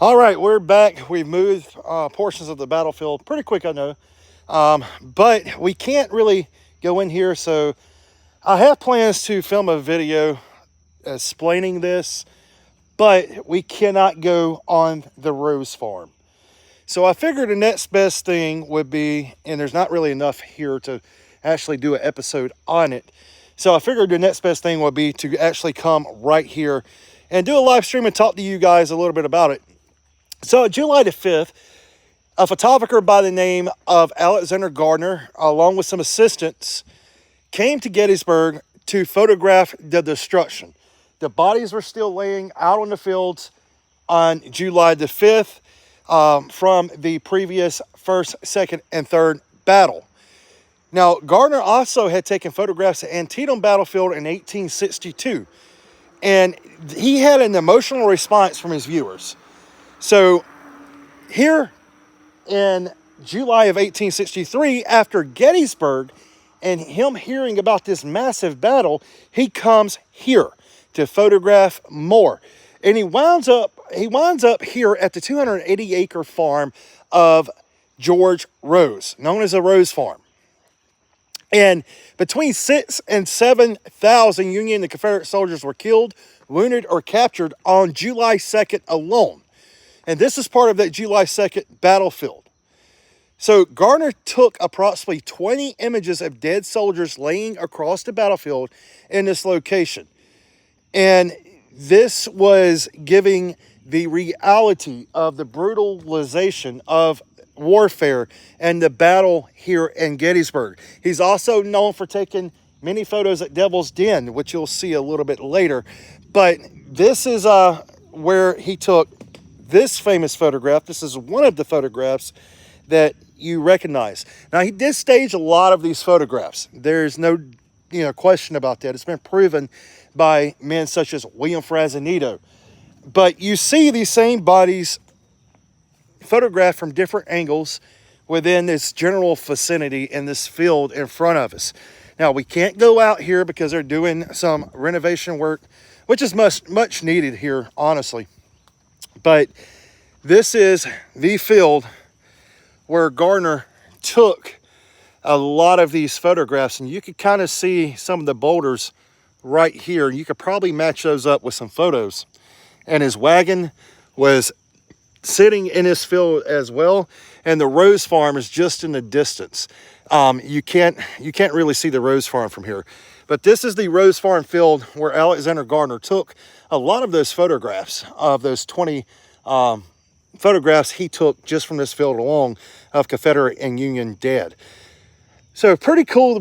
All right, we're back. We've moved portions of the battlefield pretty quick, I know. But we can't really go in here, so I have plans to film a video explaining this, but we cannot go on the Rose Farm. So I figured the next best thing would be, and there's not really enough here to actually do an episode on it. So I figured the next best thing would be to actually come right here and do a live stream and talk to you guys a little bit about it. So July the 5th, a photographer by the name of Alexander Gardner, along with some assistants, came to Gettysburg to photograph the destruction. The bodies were still laying out on the fields on July the 5th from the previous first, second, and third battle. Now, Gardner also had taken photographs at Antietam battlefield in 1862, and he had an emotional response from his viewers. So here in July of 1863, after Gettysburg and him hearing about this massive battle, he comes here to photograph more. And he winds up here at the 280-acre farm of George Rose, known as the Rose Farm. And between 6,000 and 7,000 Union and Confederate soldiers were killed, wounded, or captured on July 2nd alone. And this is part of that July 2nd battlefield. So Gardner took approximately 20 images of dead soldiers laying across the battlefield in this location. And this was giving the reality of the brutalization of warfare and the battle here in Gettysburg. He's also known for taking many photos at Devil's Den, which you'll see a little bit later. But this is where he took this famous photograph. This is one of the photographs that you recognize. Now, he did stage a lot of these photographs. There's no question about that. It's been proven by men such as William Frazanito. But you see these same bodies photographed from different angles within this general vicinity in this field in front of us. Now, we can't go out here because they're doing some renovation work, which is much needed here, honestly. But this is the field where Gardner took a lot of these photographs, and you could kind of see some of the boulders right here. You could probably match those up with some photos. And his wagon was sitting in this field as well, and the Rose Farm is just in the distance. You can't really see the Rose Farm from here. But this is the Rose Farm field where Alexander Gardner took a lot of those photographs, of those 20 photographs he took just from this field alone of Confederate and Union dead. So pretty cool to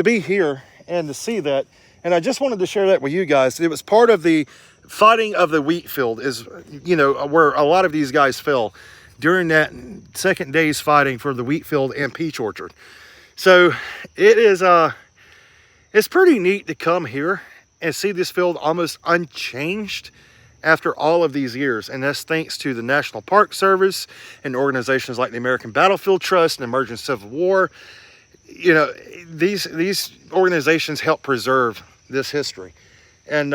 be here and to see that. And I just wanted to share that with you guys. It was part of the fighting of the wheat field, is where a lot of these guys fell during that second day's fighting for the wheat field and peach orchard. So it is it's pretty neat to come here and see this field almost unchanged after all of these years. And that's thanks to the National Park Service and organizations like the American Battlefield Trust and Emergent Civil War. These organizations help preserve this history. And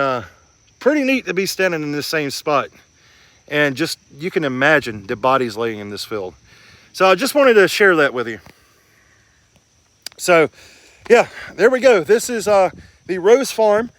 pretty neat to be standing in this same spot. And just, you can imagine the bodies laying in this field. So I just wanted to share that with you. So yeah, there we go. This is the Rose Farm,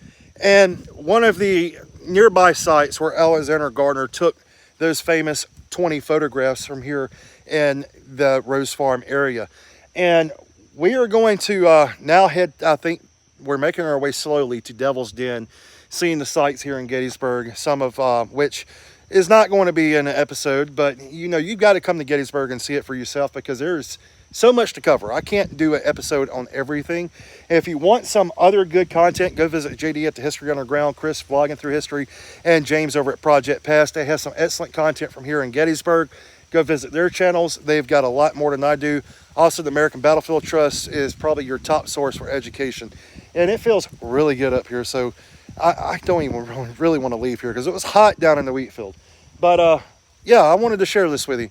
and one of the nearby sites where Alexander Gardner took those famous 20 photographs from here in the Rose Farm area. And we are going to now head, I think we're making our way slowly to Devil's Den, seeing the sights here in Gettysburg, some of which is not going to be in an episode, but you've got to come to Gettysburg and see it for yourself, because there's so much to cover. I can't do an episode on everything. If you want some other good content, go visit JD at the History Underground, Chris vlogging through history, and James over at Project Past. They have some excellent content from here in Gettysburg. Go visit their channels. They've got a lot more than I do. Also, the American Battlefield Trust is probably your top source for education. And it feels really good up here. So I don't even really want to leave here because it was hot down in the wheat field. But yeah, I wanted to share this with you.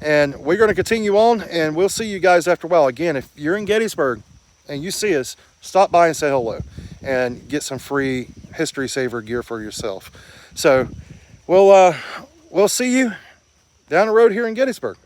And we're going to continue on, and we'll see you guys after a while. Again, if you're in Gettysburg and you see us, stop by and say hello and get some free History Saver gear for yourself. So we'll see you down the road here in Gettysburg.